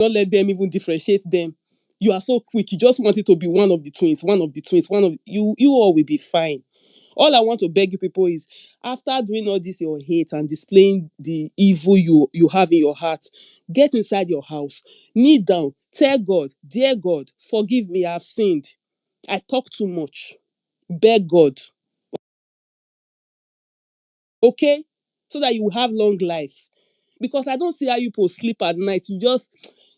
Don't let them even differentiate them. You are so quick. You just want it to be one of the twins, one of the twins, one of you. You all will be fine. All I want to beg you people is, after doing all this your hate and displaying the evil you have in your heart, get inside your house, kneel down, tell God, dear God, forgive me, I've sinned. I talk too much. Beg God, okay? So that you will have long life. Because I don't see how you people sleep at night. You just,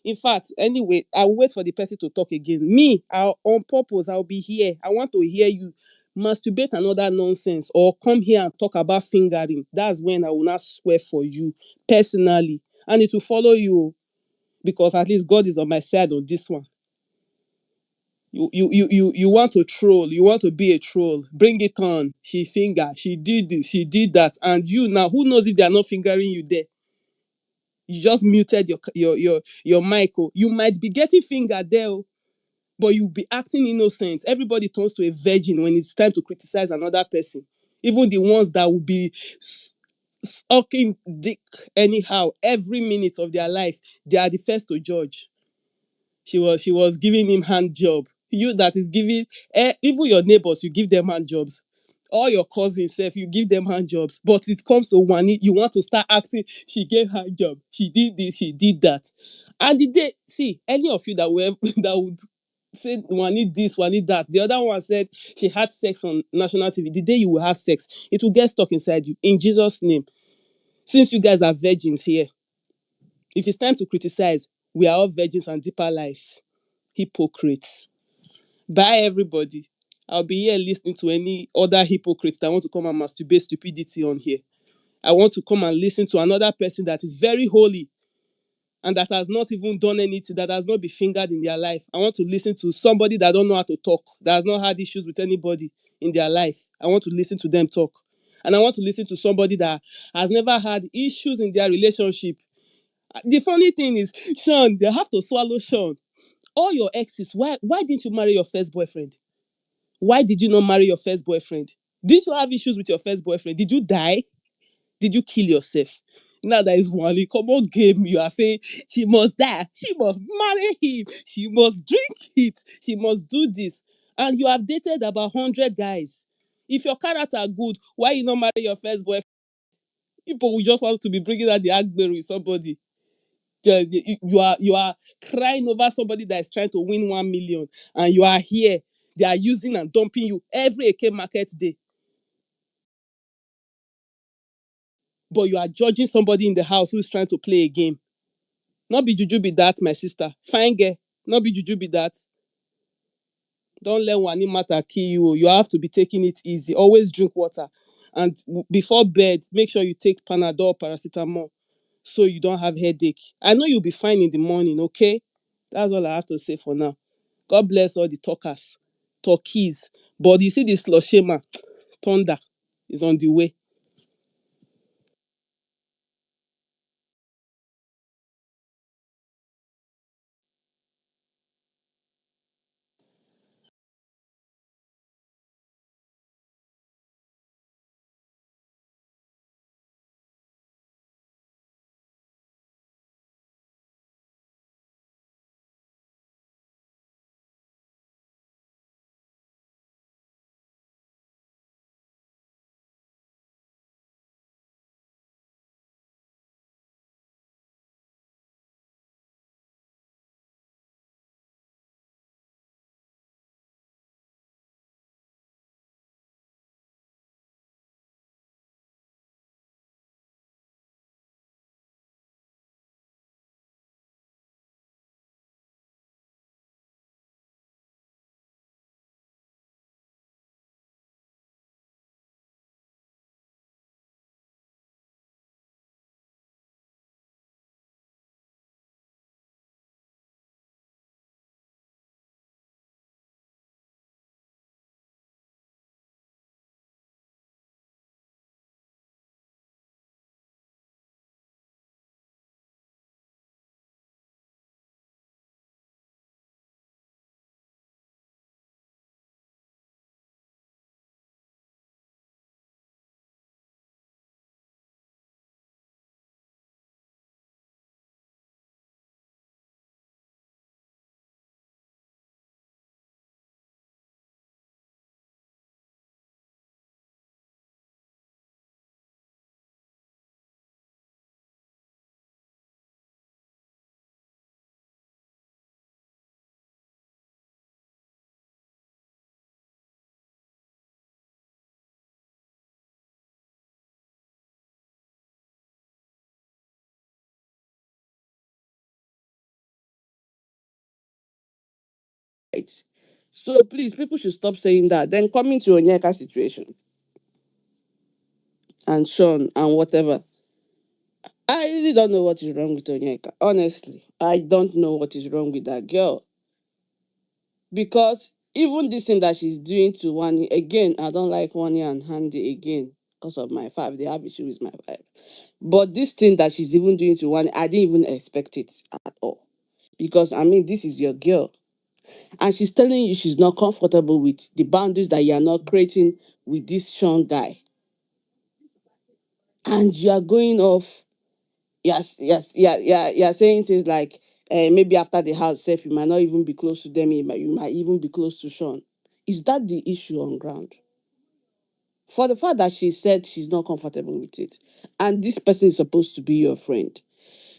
in fact, anyway, I'll wait for the person to talk again. Me, on purpose, I'll be here. I want to hear you masturbate another nonsense or come here and talk about fingering. That's when I will not swear for you personally. And it will follow you, because at least God is on my side on this one. You want to troll, you want to be a troll, bring it on. She finger, she did this, she did that, and you now, who knows if they are not fingering you there? You just muted your mic. Oh. You might be getting finger there, oh, but you'll be acting innocent. Everybody turns to a virgin when it's time to criticize another person. Even the ones that will be sucking dick anyhow every minute of their life, they are the first to judge. She was giving him hand job. You that is giving, even your neighbors, you give them hand jobs. All your cousins, if you give them hand jobs. But it comes to one, you want to start acting. She gave hand job. She did this. She did that. And the day, see, any of you that were that would say one need this, one need that. The other one said she had sex on national TV. The day you will have sex, it will get stuck inside you. In Jesus' name, since you guys are virgins here, if it's time to criticize, we are all virgins and deeper life. Hypocrites. Bye, everybody. I'll be here listening to any other hypocrites that want to come and masturbate stupidity on here. I want to come and listen to another person that is very holy and that has not even done anything, that has not been fingered in their life. I want to listen to somebody that don't know how to talk, that has not had issues with anybody in their life. I want to listen to them talk. And I want to listen to somebody that has never had issues in their relationship. The funny thing is, Sean, they have to swallow Sean. All your exes, why didn't you marry your first boyfriend? Why did you not marry your first boyfriend? Did you have issues with your first boyfriend? Did you die? Did you kill yourself? Now that is one come on game. You are saying she must die, she must marry him, she must drink it, she must do this. And you have dated about 100 guys. If your character good, why you not marry your first boyfriend? People will just want to be bringing out the Agbero with somebody. You are crying over somebody that is trying to win 1 million, and you are here. They are using and dumping you every AK market day. But you are judging somebody in the house who is trying to play a game. Not be juju be that, my sister. Fine girl. Not be juju be that. Don't let one matter kill you. You have to be taking it easy. Always drink water. And before bed, make sure you take Panadol, paracetamol, so you don't have headache. I know you'll be fine in the morning, okay? That's all I have to say for now. God bless all the talkers, talkies. But you see this Sloshema, thunder is on the way. So please, people should stop saying that. Then coming to Onyeka situation and Sean and whatever. I really don't know what is wrong with Onyeka. Honestly, I don't know what is wrong with that girl. Because even this thing that she's doing to Wani, again, I don't like Wani and Handy again because of my five. They have issue with my five. But this thing that she's even doing to Wani, I didn't even expect it at all. Because I mean, this is your girl. And she's telling you she's not comfortable with the boundaries that you are not creating with this Sean guy. And you are going off. Yes, yes, yeah, yeah, you're saying things like maybe after the house self, you might not even be close to them, you might even be close to Sean. Is that the issue on ground? For the fact that she said she's not comfortable with it, and this person is supposed to be your friend,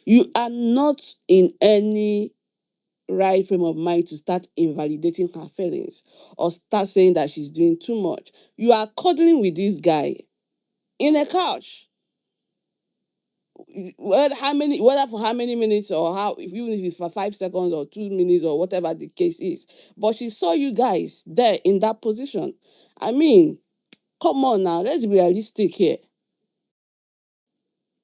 you are not in any right frame of mind to start invalidating her feelings or start saying that she's doing too much. You are cuddling with this guy in a couch. Whether for how many minutes or how, if even if it's for 5 seconds or 2 minutes or whatever the case is, but she saw you guys there in that position. I mean, come on now, let's be realistic here.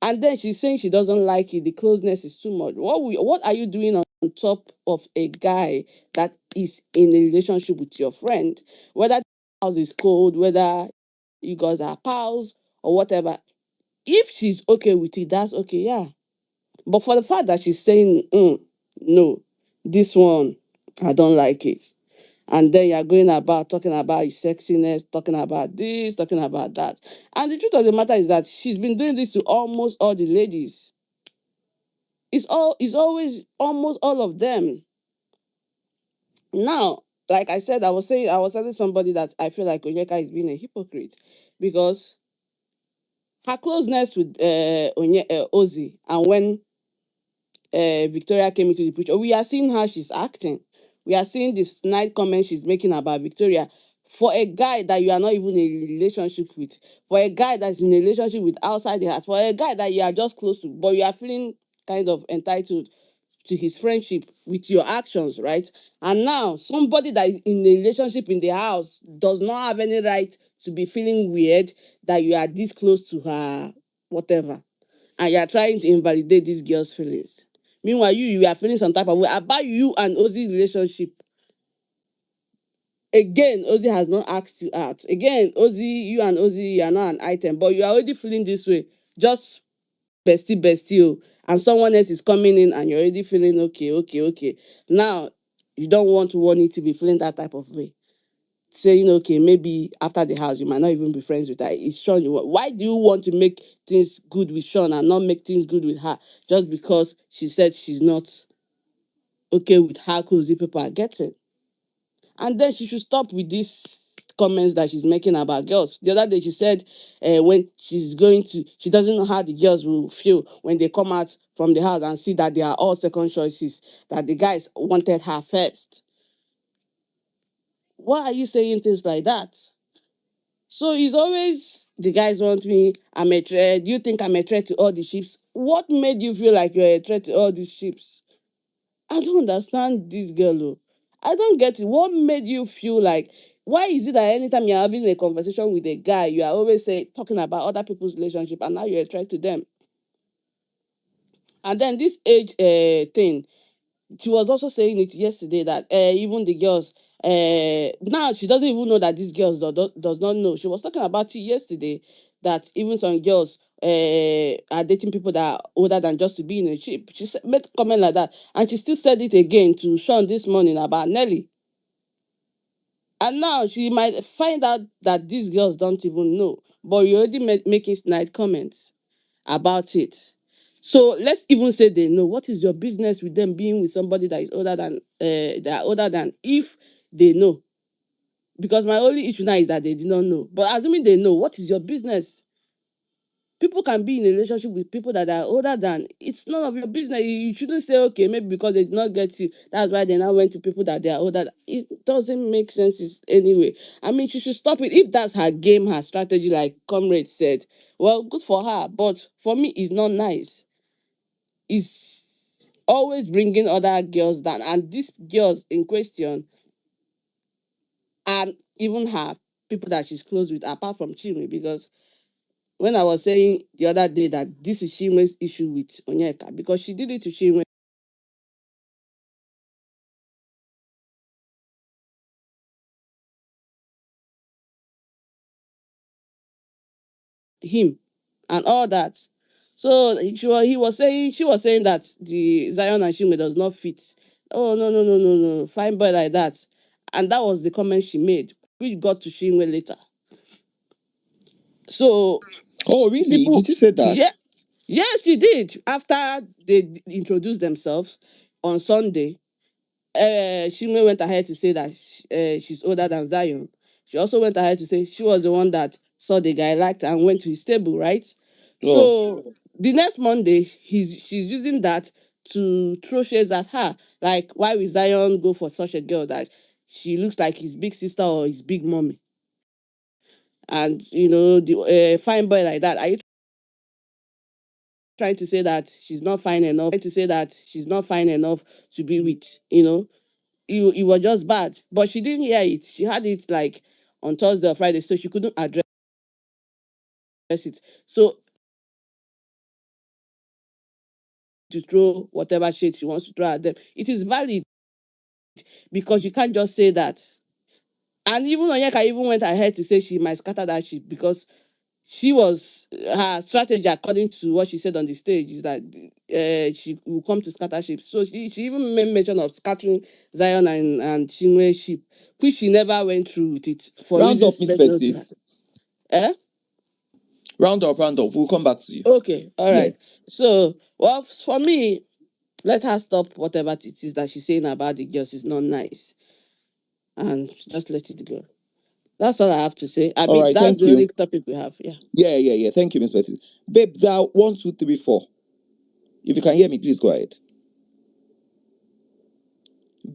And then she's saying she doesn't like it. The closeness is too much. What are you doing on top of a guy that is in a relationship with your friend? Whether the house is cold, whether you guys are pals or whatever. If she's okay with it, that's okay, yeah. But for the fact that she's saying, no, this one, I don't like it. And then you're going about talking about his sexiness, talking about this, talking about that. And the truth of the matter is that she's been doing this to almost all the ladies. It's always almost all of them. Now, like I said, I was telling somebody that I feel like Onyeka is being a hypocrite because her closeness with Ozzy, and when Victoria came into the picture, we are seeing how she's acting. We are seeing the snide comments she's making about Victoria. For a guy that you are not even in a relationship with, for a guy that's in a relationship with outside the house, for a guy that you are just close to, but you are feeling kind of entitled to his friendship with your actions, right? And now somebody that is in a relationship in the house does not have any right to be feeling weird that you are this close to her, whatever, and you are trying to invalidate this girl's feelings. Meanwhile, you are feeling some type of way about you and Ozzy's relationship. Again, Ozzy has not asked you out. Again, you and Ozzy, you are not an item, but you are already feeling this way. Just bestie, oh, and someone else is coming in and you're already feeling okay. Now, you don't want Wani to be feeling that type of way. Saying, okay, maybe after the house, you might not even be friends with her. It's Sean you want. Why do you want to make things good with Sean and not make things good with her just because she said she's not okay with how close the people are getting? And then she should stop with these comments that she's making about girls. The other day she said when she doesn't know how the girls will feel when they come out from the house and see that they are all second choices, that the guys wanted her first. Why are you saying things like that? So it's always the guys want me, I'm a threat. Do you think I'm a threat to all the ships? What made you feel like you're a threat to all these ships? I don't understand this girl. Oh. I don't get it. What made you feel like, why is it that anytime you're having a conversation with a guy, you are always talking about other people's relationship and now you're a threat to them? And then this age thing, she was also saying it yesterday that even the girls now she doesn't even know that these girls does not know. She was talking about it yesterday that even some girls are dating people that are older than just to be in a ship. Made comment like that, and she still said it again to Sean this morning about Nelly. And now she might find out that these girls don't even know, but you already making snide comments about it. So let's even say they know. What is your business with them being with somebody that is older than that are older than, if they know? Because my only issue now is that they did not know. But assuming they know, what is your business? People can be in a relationship with people that are older than. It's none of your business. You shouldn't say, okay, maybe because they did not get you, that's why they now went to people that they are older than. It doesn't make sense anyway. I mean, she should stop it. If that's her game, her strategy, like Comrade said, well, good for her. But for me, it's not nice. Is always bringing other girls down. And these girls in question, and even her people that she's close with, apart from Chinwe, because when I was saying the other day that this is Chinwe's issue with Onyeka, because she did it to Chinwe, him, and all that. So he was saying, she was saying that the Zion and Chinwe does not fit. Oh, no, no, no, no, no, fine boy like that. And that was the comment she made, which got to Chinwe later. So Oh, really? people, Did you say that? yeah, yes, she did. After they introduced themselves on Sunday, Chinwe went ahead to say that she's older than Zion. She also went ahead to say she was the one that saw the guy, liked and went to his table, right? Oh, So the next Monday, she's using that to throw shades at her. Like, why will Zion go for such a girl that she looks like his big sister or his big mommy? And the fine boy like that. Are you trying to say that she's not fine enough? Trying to say that she's not fine enough to be with? It was just bad. But she didn't hear it. She had it like on Thursday or Friday, so she couldn't address it. So to throw whatever shade she wants to throw at them, it is valid because you can't just say that. And even Onyeka even went ahead to say she might scatter that shit because she was her strategy according to what she said on the stage is that she will come to scatter ship. So she even made mention of scattering Zion and Chinwe ship, which she never went through with it for round up, reasons Miss best known to Betty. her. Eh? Round up, round up. We'll come back to you. Okay, all Yes. right. So, well, for me, let her stop whatever it is that she's saying about the girls. It's not nice, and just let it go. That's all I have to say. I All mean, right. that's Thank the you. only topic we have. Yeah. Yeah, yeah, yeah. Thank you, Miss Betty. Babe, that 1, 2, 3, 4. If you can hear me, please go ahead.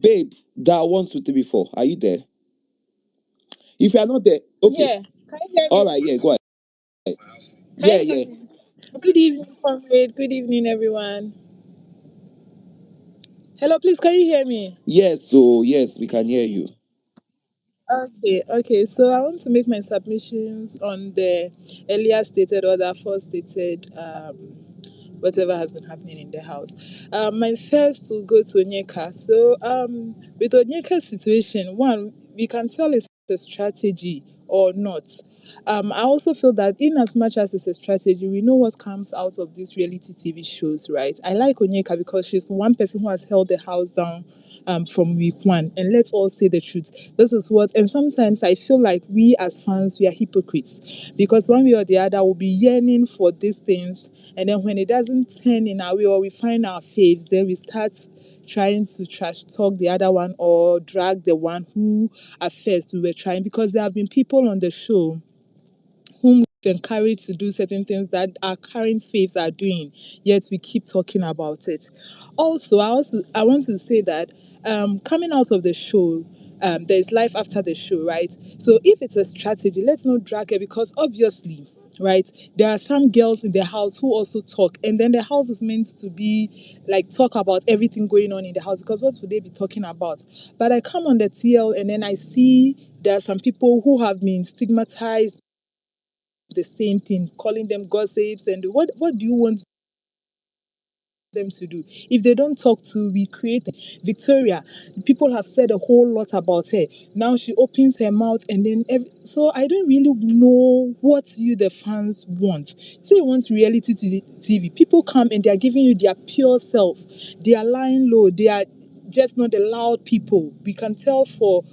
Babe, that 1, 2, 3, 4. Are you there? If you are not there, okay. Yeah, can you hear All me? right, yeah, go ahead. Can Yeah, you hear yeah. me? Good evening, comrade. Good evening, everyone. Hello, please, can you hear me? Yes, so yes, we can hear you. Okay. So I want to make my submissions on the earlier stated or the first stated whatever has been happening in the house. My first will go to Onyeka. So with Onyeka's situation, one, we can tell it's a strategy or not. I also feel that in as much as it's a strategy, we know what comes out of these reality TV shows, right? I like Onyeka because she's one person who has held the house down from week one. And let's all say the truth. This is what, and sometimes I feel like we as fans, we are hypocrites because one way or the other, we'll be yearning for these things. And then when it doesn't turn in our way or we find our faves, then we start trying to trash talk the other one or drag the one who at first we were trying, because there have been people on the show whom we've encouraged to do certain things that our current faves are doing, yet we keep talking about it. Also, I want to say that coming out of the show, there's life after the show, right? So if it's a strategy, let's not drag it because obviously, right, there are some girls in the house who also talk, and then the house is meant to be like talk about everything going on in the house, because what would they be talking about? But I come on the TL and then I see there are some people who have been stigmatized the same thing, calling them gossips. And what do you want them to do? If they don't talk to, we create Victoria. People have said a whole lot about her. Now she opens her mouth and then so I don't really know what you the fans want. Say you want reality TV. People come and they are giving you their pure self. They are lying low. They are just not the loud people. We can tell for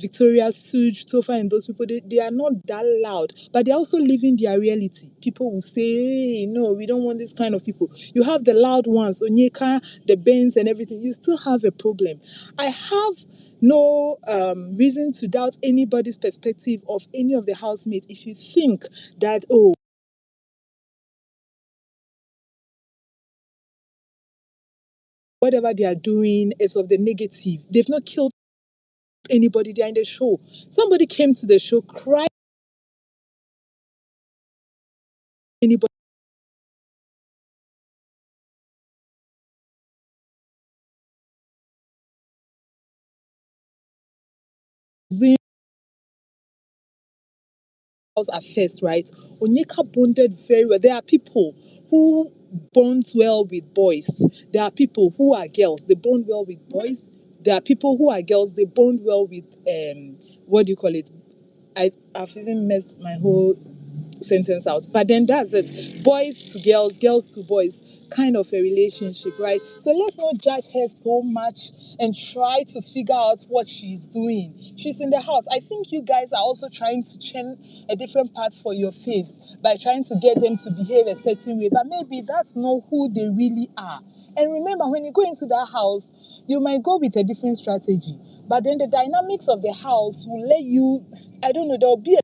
Victoria, SOOJ, TOPHER, and those people, they are not that loud, but they're also living their reality. People will say, hey, no, we don't want this kind of people. You have the loud ones, ONYEKA, the Bants, and everything. You still have a problem. I have no reason to doubt anybody's perspective of any of the housemates if you think that, oh, whatever they are doing is of the negative. They've not killed anybody. They're in the show. Somebody came to the show, cried anybody. at first, right? Onyeka bonded very well. There are people who bond well with boys. There are people who are girls. They bond well with boys. There are people who are girls. They bond well with what do you call it? I've even messed my whole sentence out. But then that's it. Boys to girls, girls to boys, kind of a relationship, right? So let's not judge her so much and try to figure out what she's doing. She's in the house. I think you guys are also trying to chain a different path for your faves by trying to get them to behave a certain way. But maybe that's not who they really are. And remember, when you go into that house, you might go with a different strategy. But then the dynamics of the house will let you, I don't know, there'll be a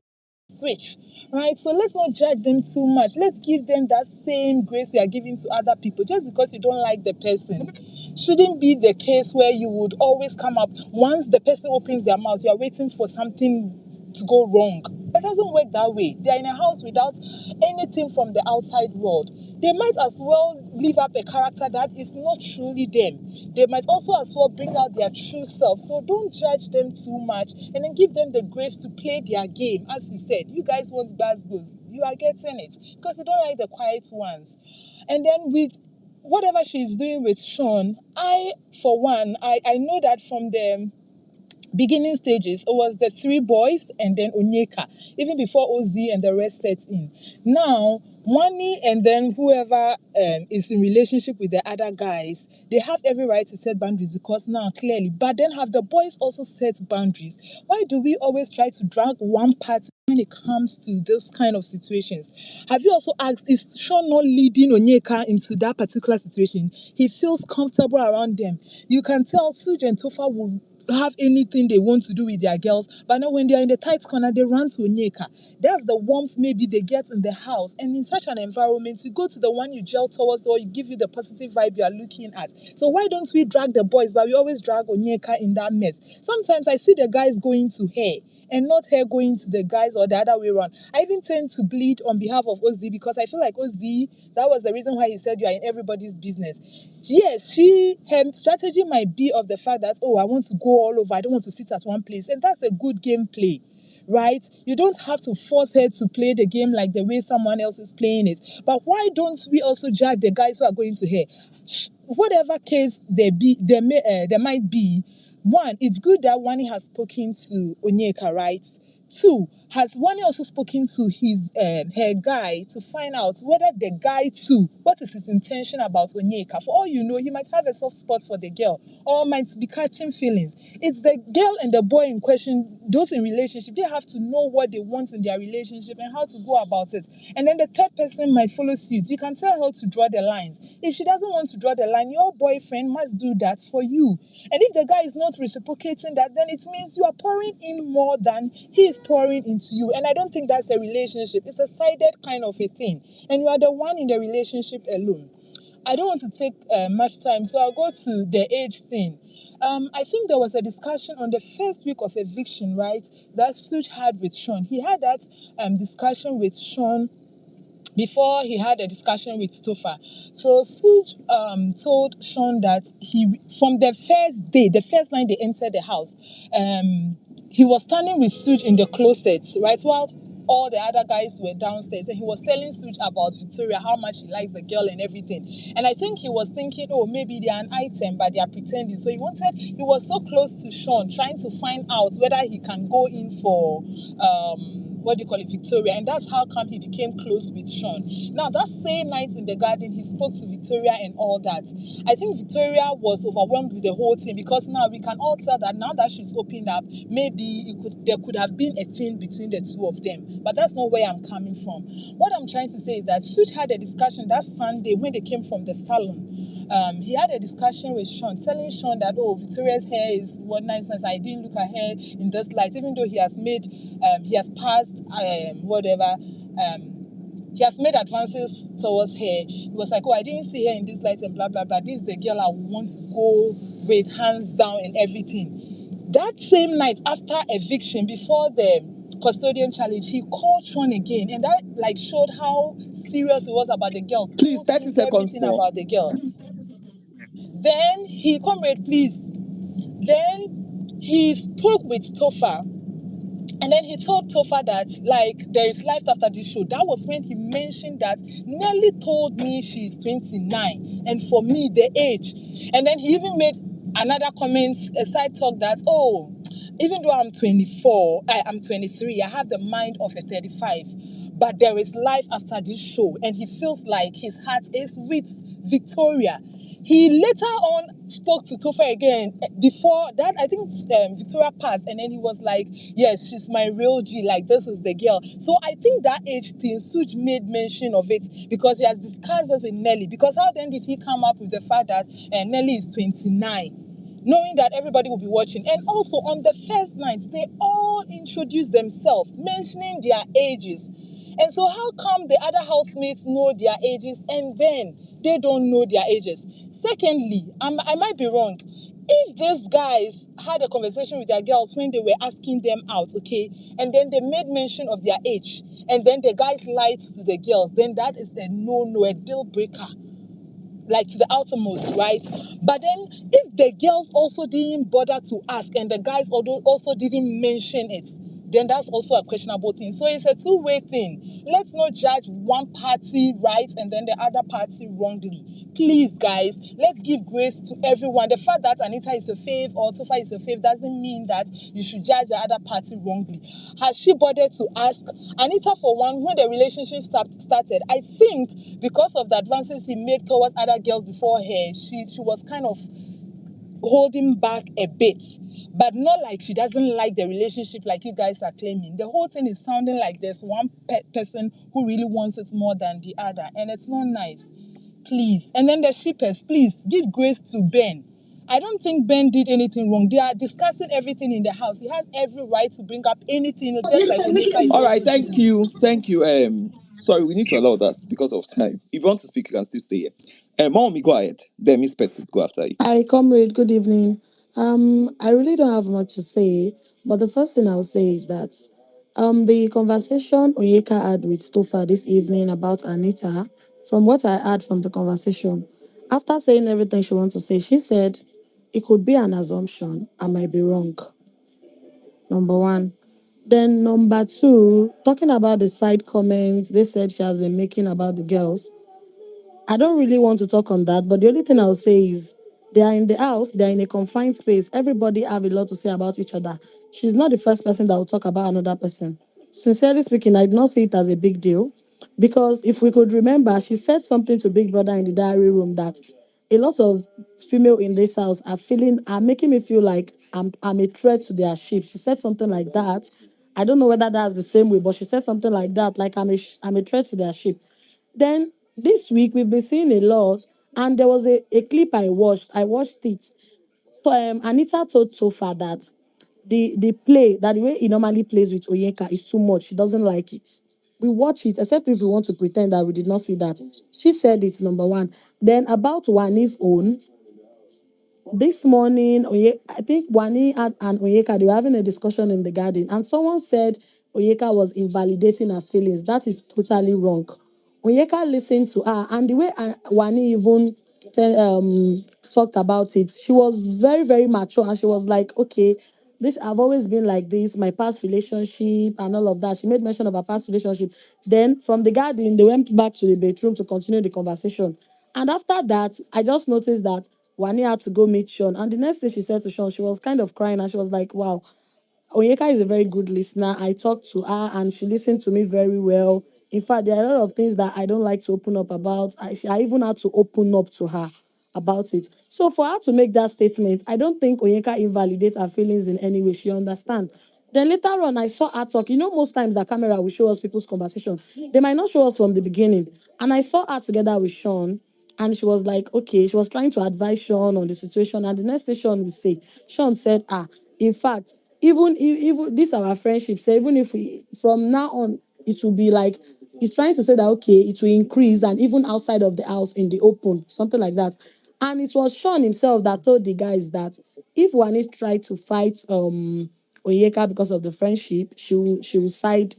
switch, right? So let's not judge them too much. Let's give them that same grace we are giving to other people. Just because you don't like the person shouldn't be the case where you would always come up once the person opens their mouth, you are waiting for something to go wrong. It doesn't work that way. They are in a house without anything from the outside world. They might as well live up a character that is not truly them. They might also as well bring out their true self. So don't judge them too much and then give them the grace to play their game. As you said, you guys want bad goods. You are getting it because you don't like the quiet ones. And then with whatever she's doing with Sean, for one, I know that from the beginning stages, it was the three boys and then Onyeka, even before Ozzy and the rest set in. Now, WANNI and then whoever is in relationship with the other guys, they have every right to set boundaries because now clearly, but then have the boys also set boundaries? Why do we always try to drag one part when it comes to this kind of situations? Have you also asked, is Sean not leading Onyeka into that particular situation? He feels comfortable around them. You can tell SOOJ and TOPHER will have anything they want to do with their girls, but now when they are in the tight corner, they run to Onyeka. That's the warmth maybe they get in the house. And in such an environment, you go to the one you gel towards or you give you the positive vibe you are looking at. So why don't we drag the boys, but we always drag Onyeka in that mess? Sometimes I see the guys going to her and not her going to the guys or the other way around. I even tend to bleed on behalf of Ozzy because I feel like Ozzy, that was the reason why he said you are in everybody's business. Yes, her strategy might be of the fact that, oh, I want to go all over, I don't want to sit at one place. And that's a good gameplay, right? You don't have to force her to play the game like the way someone else is playing it. But why don't we also judge the guys who are going to her? Whatever case there might be, one, it's good that WANNI has spoken to Onyeka, right? Two, has WANNI also spoken to her guy to find out whether the guy too, what is his intention about Onyeka? For all you know, he might have a soft spot for the girl or might be catching feelings. It's the girl and the boy in question, those in relationship, they have to know what they want in their relationship and how to go about it. And then the third person might follow suit. You can tell her to draw the lines. If she doesn't want to draw the line, your boyfriend must do that for you. And if the guy is not reciprocating that, then it means you are pouring in more than he is pouring into you. And I don't think that's a relationship. It's a sided kind of a thing. And you are the one in the relationship alone. I don't want to take much time, so I'll go to the age thing. I think there was a discussion on the first week of eviction, right, that SOOJ had with Sean. He had that discussion with Sean before he had a discussion with TOPHER. So SOOJ told Sean that from the first day, the first night they entered the house, he was standing with SOOJ in the closet, right, while all the other guys were downstairs, and he was telling SOOJ about Victoria, how much he likes the girl and everything. And I think he was thinking, oh, maybe they are an item, but they are pretending. So he was so close to Sean, trying to find out whether he can go in for what do you call it, Victoria, and that's how come he became close with Sean. Now, that same night in the garden, he spoke to Victoria and all that. I think Victoria was overwhelmed with the whole thing because now we can all tell that now that she's opened up, maybe there could have been a thing between the two of them. But that's not where I'm coming from. What I'm trying to say is that SOOJ had a discussion that Sunday when they came from the salon. He had a discussion with Sean, telling Sean that, oh, Victoria's hair is what nice. I didn't look at her in this light, even though he has passed whatever. He has made advances towards her. He was like, oh, I didn't see her in this light and blah, blah, blah. This is the girl I want to go with, hands down and everything. That same night after eviction, before the custodian challenge, he called Sean again, and that like showed how serious he was about the girl. Please, 30 seconds everything more. about the girl. Then he, comrade, please. Then he spoke with TOPHER And then he told Topher that like there is life after this show. That was when he mentioned that Nelly told me she's 29, and for me the age. And then he even made another comment, a side talk that, oh, even though I'm 24, I'm 23, I have the mind of a 35, but there is life after this show, and he feels like his heart is with Victoria. He later on spoke to Topher again before that. I think Victoria passed, and then he was like, "Yes, she's my real G. Like this is the girl." So I think that age thing, Suj made mention of it because he has discussed this with Nelly. Because how then did he come up with the fact that Nelly is 29? Knowing that everybody will be watching. And also on the first night, they all introduced themselves, mentioning their ages. And so how come the other housemates know their ages and then they don't know their ages? Secondly, I might be wrong. If these guys had a conversation with their girls when they were asking them out, okay, and then they made mention of their age, and then the guys lied to the girls, then that is a no-no, a deal breaker, like to the outermost, right? But then if the girls also didn't bother to ask and the guys also didn't mention it, then that's also a questionable thing. So it's a two-way thing. Let's not judge one party right and then the other party wrongly. Please, guys, let's give grace to everyone. The fact that Anita is a fave or Tofa is a fave doesn't mean that you should judge the other party wrongly. Has she bothered to ask? Anita, for one, when the relationship started, I think because of the advances he made towards other girls before her, she was kind of holding back a bit. But not like she doesn't like the relationship like you guys are claiming. The whole thing is sounding like there's one person who really wants it more than the other. And it's not nice. Please. And then the shippers, please give grace to Ben. I don't think Ben did anything wrong. They are discussing everything in the house. He has every right to bring up anything, just like Onyeka is All also right, thank doing. you, thank you. Sorry, we need to allow that because of time. If you want to speak, you can still stay here. Mommy, go ahead. Then Miss Petit, go after you. Hi, comrade. Good evening. I really don't have much to say, but the first thing I'll say is that the conversation Onyeka had with Tofa this evening about Anita, from what I heard from the conversation, after saying everything she wants to say, she said it could be an assumption. I might be wrong. Number one. Then number two, talking about the side comments they said she has been making about the girls. I don't really want to talk on that, but the only thing I'll say is they are in the house, they are in a confined space. Everybody have a lot to say about each other. She's not the first person that will talk about another person. Sincerely speaking, I do not see it as a big deal because if we could remember, she said something to Big Brother in the diary room that a lot of female in this house are making me feel like I'm a threat to their ship. She said something like that. I don't know whether that's the same way, but she said something like that, like I'm a threat to their ship. Then this week we've been seeing a lot, and there was a clip I watched. I watched it. So, Anita told Tofa that the way he normally plays with Onyeka is too much. She doesn't like it. We watch it, except if we want to pretend that we did not see that. She said it, number one. Then about Wani's own, this morning, I think and Onyeka, they were having a discussion in the garden, and someone said Onyeka was invalidating her feelings. That is totally wrong. Onyeka listened to her, and the way Wani even talked about it, she was very, very mature, and she was like, okay, this I've always been like this, my past relationship and all of that. She made mention of her past relationship. Then from the garden, they went back to the bedroom to continue the conversation. And after that, I just noticed that Wani had to go meet Sean. And the next thing she said to Sean, she was kind of crying and she was like, wow, Onyeka is a very good listener. I talked to her and she listened to me very well. In fact, there are a lot of things that I don't like to open up about. I even had to open up to her about it. So for her to make that statement, I don't think Onyeka invalidates her feelings in any way. She understands. Then later on, I saw her talk. You know, most times the camera will show us people's conversation. They might not show us from the beginning. And I saw her together with Sean. And she was like, okay, she was trying to advise Sean on the situation. And the next thing Sean will say, Sean said, in fact, even this our friendship, so even if we from now on it will be like he's trying to say that okay, it will increase and even outside of the house in the open, something like that. And it was Sean himself that told the guys that if Wanis tried to fight Onyeka because of the friendship, she will side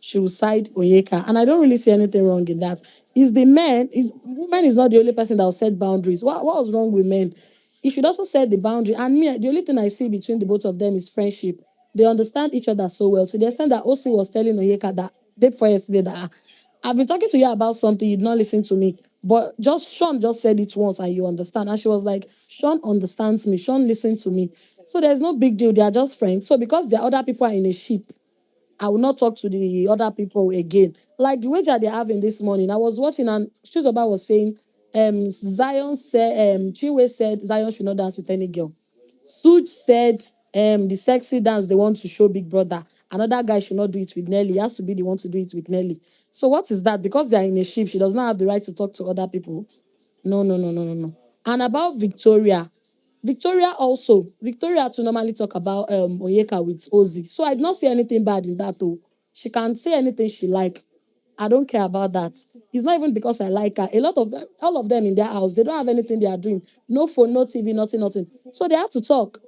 Onyeka. And I don't really see anything wrong in that. Is the men, is woman is not the only person that will set boundaries. What was wrong with men? He should also set the boundary. And me, the only thing I see between the both of them is friendship. They understand each other so well. To the extent that OC was telling Onyeka that day before yesterday that I've been talking to you about something, you'd not listen to me. But just Sean just said it once and you understand. And she was like, Sean understands me. Sean listens to me. So there's no big deal. They are just friends. So because the other people are in a ship, I will not talk to the other people again. Like the wager they're having this morning, I was watching and Chuzoba was saying, Zion said, Chinwe said Zion should not dance with any girl. SOOJ said, the sexy dance they want to show Big Brother. Another guy should not do it with Nelly. He has to be the one to do it with Nelly. So what is that? Because they are in a ship, she does not have the right to talk to other people. No, no, no, no, no, no. And about Victoria, Victoria to normally talk about Onyeka with Ozzy. So I did not see anything bad in that too. She can say anything she like. I don't care about that. It's not even because I like her. A lot of them, all of them in their house, they don't have anything they are doing. No phone, no TV, nothing, nothing. So they have to talk.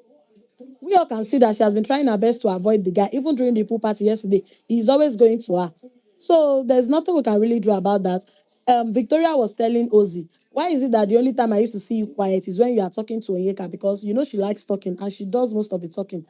We all can see that she has been trying her best to avoid the guy. Even during the pool party yesterday, he's always going to her. So there's nothing we can really do about that. Victoria was telling Ozzy, why is it that the only time I used to see you quiet is when you are talking to Onyeka because you know she likes talking and she does most of the talking,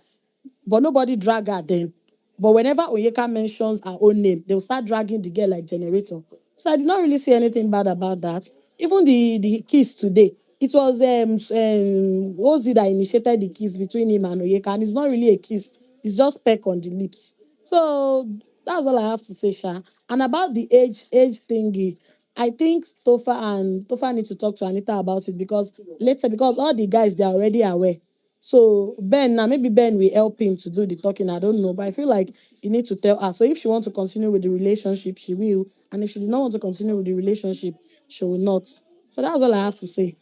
but nobody drag her then. But whenever Onyeka mentions her own name, they'll start dragging the girl like generator. So I did not really see anything bad about that. Even the kiss today, it was Ozzy that initiated the kiss between him and Onyeka, and it's not really a kiss, it's just peck on the lips. So that's all I have to say, Sha. And about the age thingy, I think Topher need to talk to Anita about it because later, because all the guys they're already aware. So Ben, now maybe Ben will help him to do the talking. I don't know, but I feel like you need to tell her. So if she wants to continue with the relationship, she will. And if she does not want to continue with the relationship, she will not. So that's all I have to say.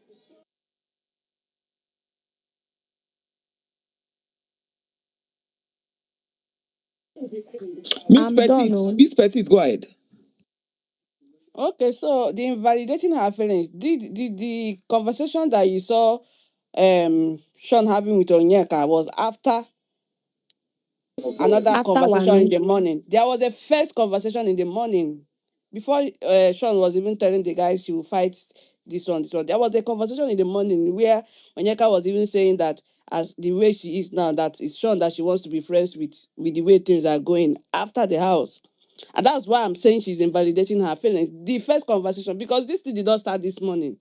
Miss I'm done. Petit, Oh. Miss Petit, go ahead. Okay, so the invalidating her feelings. The conversation that you saw Sean having with Onyeka was after another After conversation in WANNI. the morning. There was a first conversation in the morning before Sean was even telling the guys she will fight this one, this one. There was a conversation in the morning where Onyeka was even saying that as the way she is now, that it's Sean that she wants to be friends with the way things are going after the house. And that's why I'm saying she's invalidating her feelings. The first conversation, because this thing did not start this morning.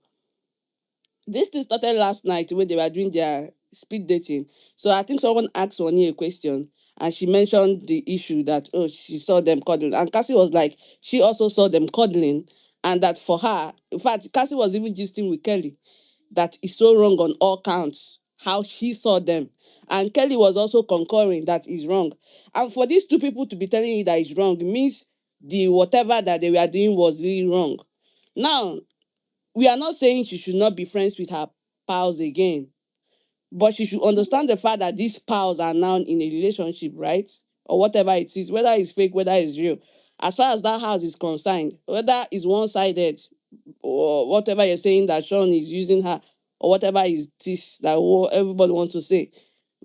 This thing started last night when they were doing their speed dating. So I think someone asked Wani a question and she mentioned the issue that, oh, she saw them cuddling. And Cassie was like, she also saw them cuddling. And that for her, in fact, Cassie was even gisting with Kelly that is so wrong on all counts, how she saw them. And Kelly was also concurring that is wrong. And for these two people to be telling you that it's wrong means the whatever that they were doing was really wrong. Now, we are not saying she should not be friends with her pals again, but she should understand the fact that these pals are now in a relationship, right? Or whatever it is, whether it's fake, whether it's real. As far as that house is concerned, whether it's one sided or whatever you're saying that Sean is using her, or whatever is this that everybody wants to say,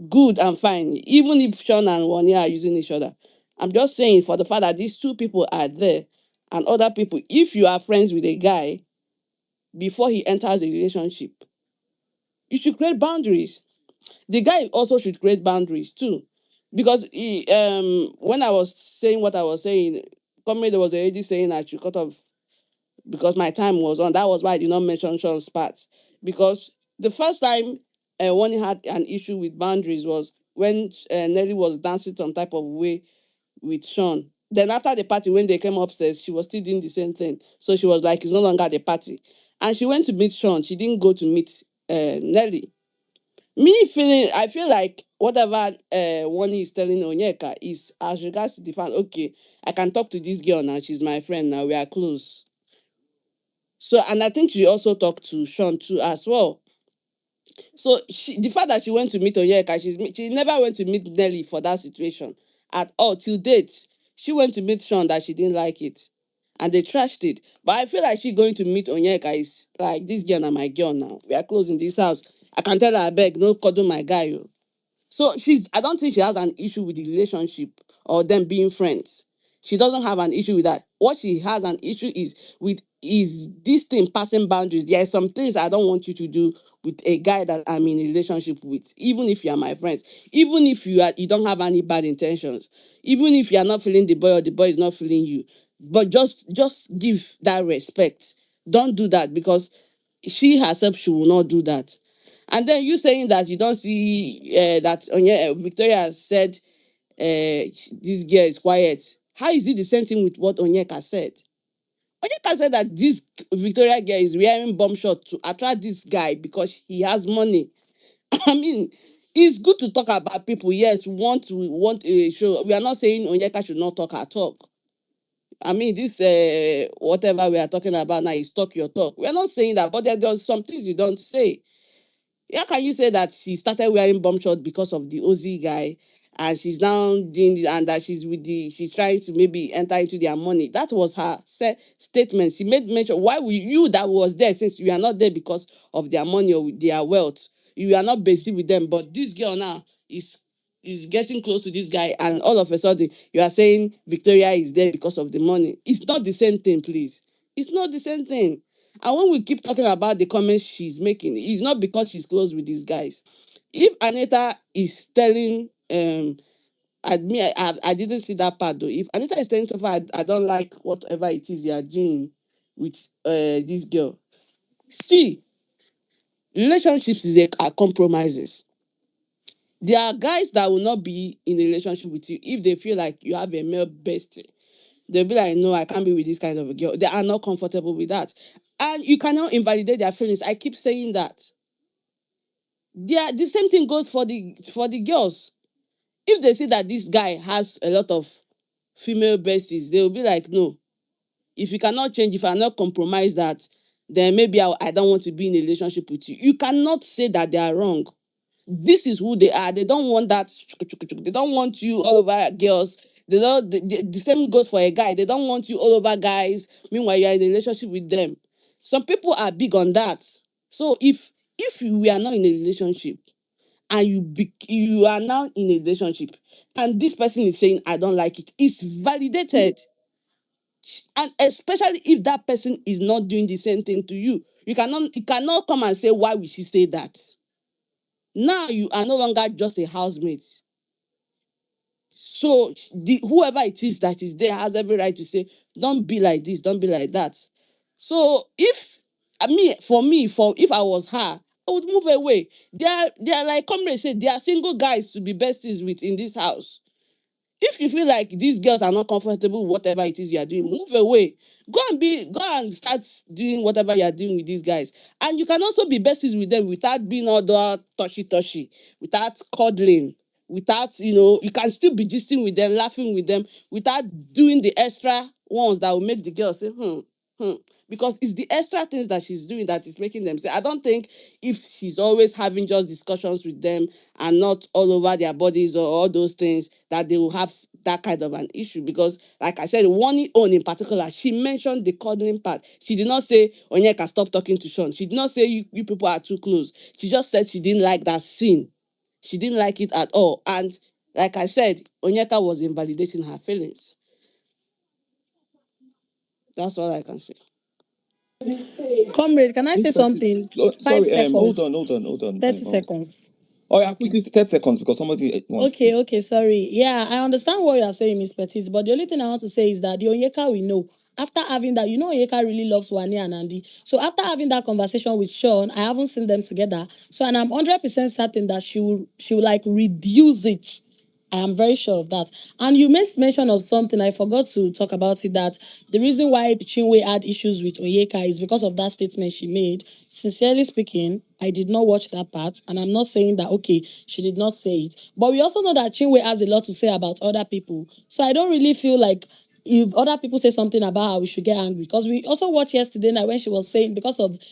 good and fine. Even if Sean and Wanya are using each other, I'm just saying for the fact that these two people are there and other people, if you are friends with a guy before he enters a relationship, you should create boundaries. The guy also should create boundaries too. Because when I was saying what I was saying, comrade was already saying I should cut off because my time was on. That was why I did not mention Sean's part. Because the first time when he had an issue with boundaries was when Nelly was dancing some type of way with Sean. Then after the party, when they came upstairs, she was still doing the same thing. So she was like, it's no longer the party. And she went to meet Sean. She didn't go to meet Nelly. Me feeling, I feel like whatever one is telling Onyeka is as regards to the fact, okay, I can talk to this girl now. She's my friend now. We are close. So, and I think she also talked to Sean too as well. So the fact that she went to meet Onyeka, she never went to meet Nelly for that situation at all till date. She went to meet Sean that she didn't like it, and they trashed it. But I feel like she going to meet Onyeka is like this girl and my girl now. We are close in this house. I can tell her I beg, don't cuddle my guy. Oh. So I don't think she has an issue with the relationship or them being friends. She doesn't have an issue with that. What she has an issue is with is this thing passing boundaries? There are some things I don't want you to do with a guy that I'm in a relationship with, even if you are my friends, even if you don't have any bad intentions, even if you are not feeling the boy or the boy is not feeling you. But just give that respect. Don't do that, because she herself, she will not do that. And then you saying that you don't see that Victoria has said this girl is quiet. How is it the same thing with what Onyeka said? Onyeka said that this Victoria girl is wearing bomb shot to attract this guy because he has money. I mean, it's good to talk about people. Yes, we want a show. We are not saying Onyeka should not talk her talk. I mean, this whatever we are talking about now is talk your talk. We are not saying that, but there's some things you don't say. How can you say that she started wearing bomb shot because of the OZ guy, and she's now doing and that she's trying to maybe enter into their money? That was her statement. She made mention. Why will you that was there, since you are not there because of their money or their wealth? You are not busy with them, but this girl now is getting close to this guy, and all of a sudden you are saying Victoria is there because of the money. It's not the same thing, please. It's not the same thing. And when we keep talking about the comments she's making, it's not because she's close with these guys. If Anita is telling I didn't see that part though. If Anita is telling Topher, I don't like whatever it is you are doing with this girl. See, relationships are compromises. There are guys that will not be in a relationship with you if they feel like you have a male bestie. They'll be like, no, I can't be with this kind of a girl. They are not comfortable with that. And you cannot invalidate their feelings. I keep saying that. The same thing goes for the girls. If they see that this guy has a lot of female besties, they will be like, no, if you cannot change, if I cannot compromise that, then maybe I don't want to be in a relationship with you. You cannot say that they are wrong. This is who they are. They don't want that. They don't want you all over girls. They don't. The same goes for a guy. They don't want you all over guys. Meanwhile, you are in a relationship with them. Some people are big on that. So if we are not in a relationship and you are now in a relationship and this person is saying I don't like it, it's validated. And especially if that person is not doing the same thing to you, you cannot come and say why would she say that. Now you are no longer just a housemate. So the whoever it is that is there has every right to say, don't be like this, don't be like that. So if for me, for if I was her, I would move away. They are like comrades said, they are single guys to be besties with in this house. If you feel like these girls are not comfortable with whatever it is you are doing, move away. Go and start doing whatever you are doing with these guys. And you can also be besties with them without being all that touchy, without cuddling, without, you can still be gisting with them, laughing with them, without doing the extra ones that will make the girl say, hmm. Because it's the extra things that she's doing that is making them say, I don't think if she's always having just discussions with them and not all over their bodies or all those things, that they will have that kind of an issue. Because, like I said, WANNI own in particular, she mentioned the cuddling part. She did not say, Onyeka, stop talking to Sean. She did not say, you people are too close. She just said she didn't like that scene. She didn't like it at all. And like I said, Onyeka was invalidating her feelings. That's all I can say. Comrade, can I say This person, something? oh, Five sorry, hold on, seconds, hold on, hold on. 30 seconds. Oh yeah, Okay. quickly, 30 seconds because somebody wants to Okay, speak. okay, sorry. Yeah, I understand what you are saying, Miss Petit, but the only thing I want to say is that the Onyeka we know, after having that, Onyeka really loves Wani and Andy. So after having that conversation with Sean, I haven't seen them together. So and I'm 100% certain that she will like reduce it. I am very sure of that. And you made mention of something, I forgot to talk about it, that the reason why Chinwe had issues with Onyeka is because of that statement she made. Sincerely speaking, I did not watch that part, and I'm not saying that, okay, she did not say it. But we also know that Chinwe has a lot to say about other people. So I don't really feel like if other people say something about her, we should get angry. Because we also watched yesterday night when she was saying because of the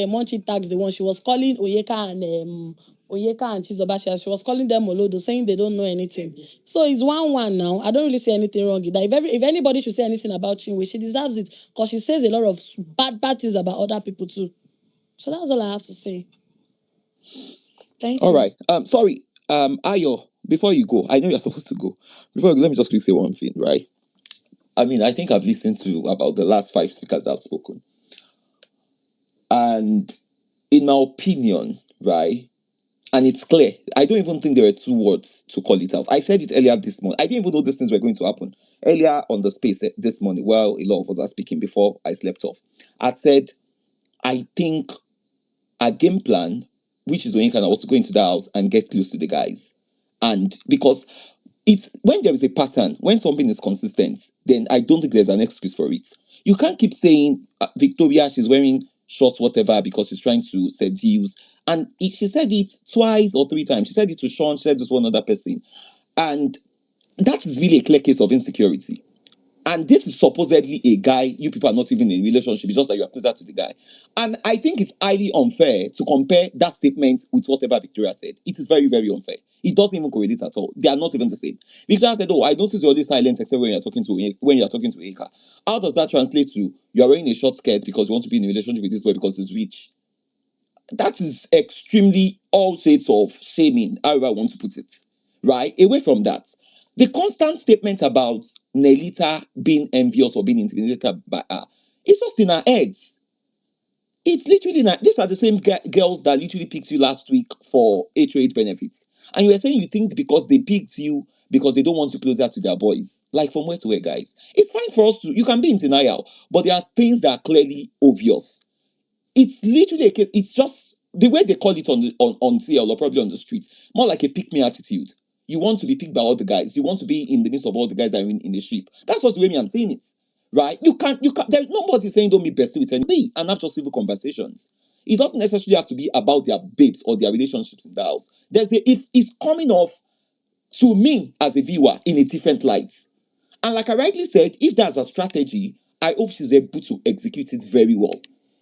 Monchi tags, the one she was calling Onyeka and Chizoba, she was calling them Olodo, saying they don't know anything. So it's 1-1 now. I don't really see anything wrong with that. If anybody should say anything about Chinwe, she deserves it because she says a lot of bad things about other people too. So that's all I have to say. Thank All you. right. Sorry. Ayo, before you go, I know you're supposed to go. Before you go, let me just quickly say one thing, right? I mean, I think I've listened to about the last five speakers that have spoken. And in my opinion, right, and it's clear, I don't even think there were two words to call it out. I said it earlier this morning. I didn't even know these things were going to happen. Earlier on the space this morning, while a lot of us are speaking before I slept off, I said, I think a game plan, which is when you can also go into the house and get close to the guys. And because it's when there is a pattern, when something is consistent, then I don't think there's an excuse for it. You can't keep saying Victoria, she's wearing shorts, whatever, because she's trying to seduce. And she said it twice or three times. She said it to Sean, she said this to one other person. And that is really a clear case of insecurity. And this is supposedly a guy, you people are not even in a relationship, it's just that you are closer to the guy. And I think it's highly unfair to compare that statement with whatever Victoria said. It is very, very unfair. It doesn't even correlate at all. They are not even the same. Victoria said, "Oh, I noticed you're always silent except when you're talking to Eka." How does that translate to you're wearing a short skirt because you want to be in a relationship with this boy because he's rich? That is extremely all shades of shaming, however I want to put it, right? Away from that, the constant statement about Nelita being envious or being intimidated by her, it's just in her heads. It's literally not, these are the same girls that literally picked you last week for HOH benefits. And you were saying you think because they picked you because they don't want you closer to their boys. Like from where to where, guys? It's fine for us to, you can be in denial, but there are things that are clearly obvious. It's literally a case, it's just the way they call it on TL or probably on the street, more like a pick me attitude. You want to be picked by all the guys. You want to be in the midst of all the guys that are in the ship. That's just the way me I'm saying it, right? You can't. There's nobody saying don't be bestie with anybody and have just civil conversations. It doesn't necessarily have to be about their babes or their relationships in the house. It's coming off to me as a viewer in a different light. And like I rightly said, if that's a strategy, I hope she's able to execute it very well.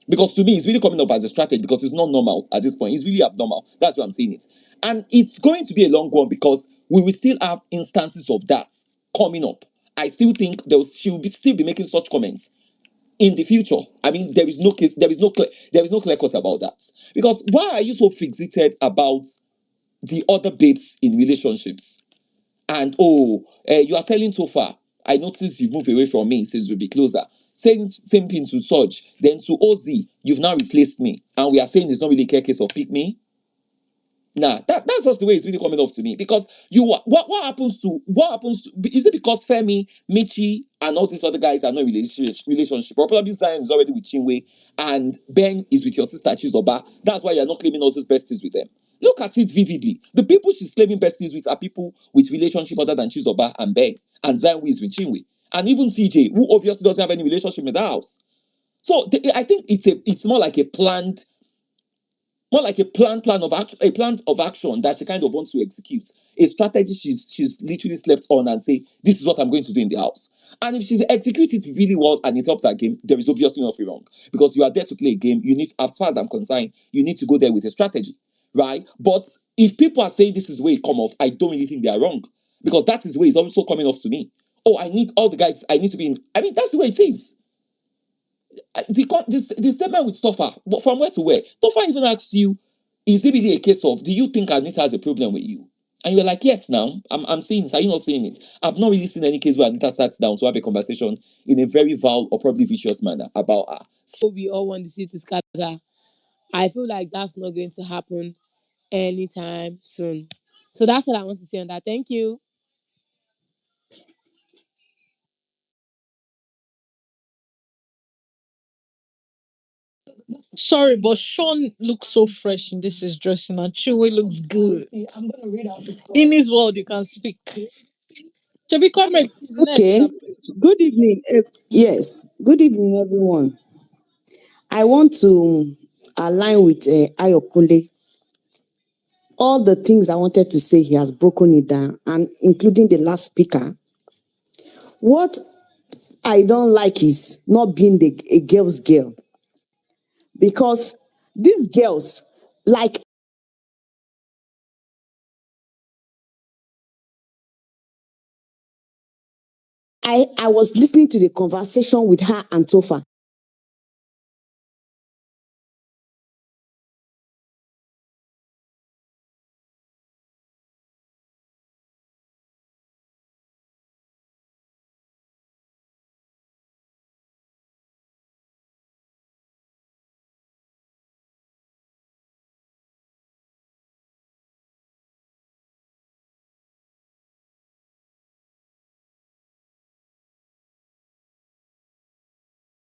Because to me, it's really coming up as a strategy because it's not normal at this point. It's really abnormal. That's why I'm saying it. And it's going to be a long one because we will still have instances of that coming up. I still think she will still be making such comments in the future. I mean, there is no case, there is no clear cut about that. Because why are you so fixated about the other babes in relationships? And oh, you are telling so far. I noticed you've moved away from me since we'll be closer. Same thing to SOOJ. Then to OZ, you've now replaced me. And we are saying it's not really a case of pick me. Nah, that's just the way it's really coming off to me. Because what happens to is it because Femi, Michi, and all these other guys are not in relationship? Or probably Zion is already with Chinwe and Ben is with your sister Chizoba. That's why you're not claiming all these besties with them. Look at it vividly. The people she's claiming besties with are people with relationship other than Chizoba and Ben, and Zion is with Chinwe. And even CJ, who obviously doesn't have any relationship in the house. So I think it's more like a plan of action that she kind of wants to execute. A strategy she's literally slept on and say, this is what I'm going to do in the house. And if she's execute it really well and it helps her game, there is obviously nothing wrong. Because you are there to play a game. You need, as far as I'm concerned, you need to go there with a strategy. Right? But if people are saying this is the way it come off, I don't really think they are wrong. Because that is the way it's also coming off to me. Oh, I need all the guys, I need to be in. I mean, that's the way it is. The statement with Topher, but from where to where? Topher even asked you, is it really a case of, do you think Anita has a problem with you? And you were like, yes, now, I'm seeing it. Are you not seeing it? I've not really seen any case where Anita sat down to have a conversation in a very vile or probably vicious manner about her. We all want the shit to scatter. I feel like that's not going to happen anytime soon. So that's what I want to say on that. Thank you. Sorry, but Sean looks so fresh in this his dressing, and Chinwe looks good. In his world, you can speak. Should comrade is next? Okay. Good evening. Yes. Good evening, everyone. I want to align with Ayokunle. All the things I wanted to say, he has broken it down, and including the last speaker. What I don't like is not being a girl's girl. Because these girls, like, I was listening to the conversation with her and Topher.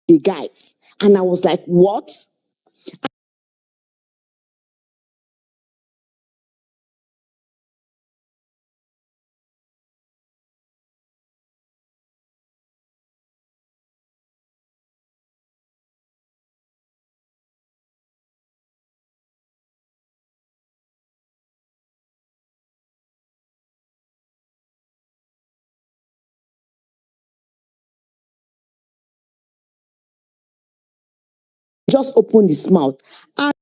the guys. And I was like, what? Just opened his mouth. And